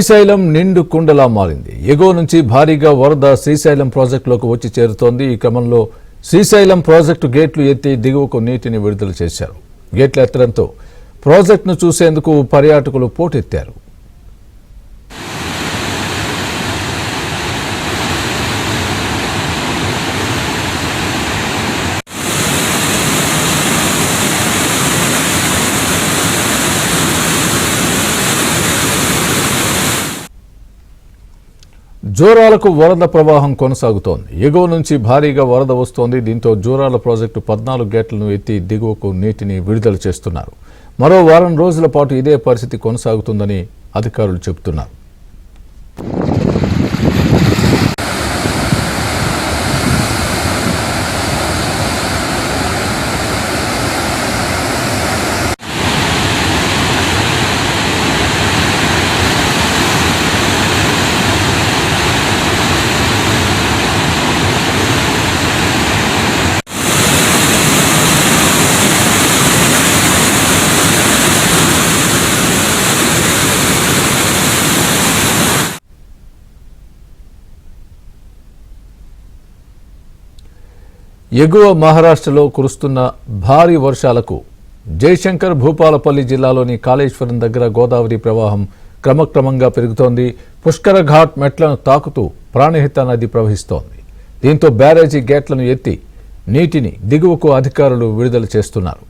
శ్రీశైలం నిండు కుండలా మారింది. ఎగువ నుంచి భారీగా వరద శ్రీశైలం ప్రాజెక్టులోకి వచ్చి చేరుతోంది. ఈ క్రమంలో శ్రీశైలం ప్రాజెక్టు గేట్లు ఎత్తి దిగువకు నీటిని విడుదల చేశారు. గేట్లు ఎత్తడంతో ప్రాజెక్టును చూసేందుకు పర్యాటకులు పోటెత్తారు. జోరాలకు వరద ప్రవాహం కొనసాగుతోంది. ఎగువ నుంచి భారీగా వరద వస్తోంది. దీంతో జోరాల ప్రాజెక్టు 14 గేట్లను ఎత్తి దిగువకు నీటిని విడుదల చేస్తున్నారు. మరో వారం రోజుల పాటు ఇదే పరిస్థితి కొనసాగుతుందని అధికారులు చెబుతున్నారు. ఎగువ మహారాష్ట్రలో కురుస్తున్న భారీ వర్షాలకు జయశంకర్ భూపాలపల్లి జిల్లాలోని కాళేశ్వరం దగ్గర గోదావరి ప్రవాహం క్రమక్రమంగా పెరుగుతోంది. పుష్కర ఘాట్ మెట్లను తాకుతూ ప్రాణహిత నది ప్రవహిస్తోంది. దీంతో బ్యారేజీ గేట్లను ఎత్తి నీటిని దిగువకు అధికారులు విడుదల చేస్తున్నారు.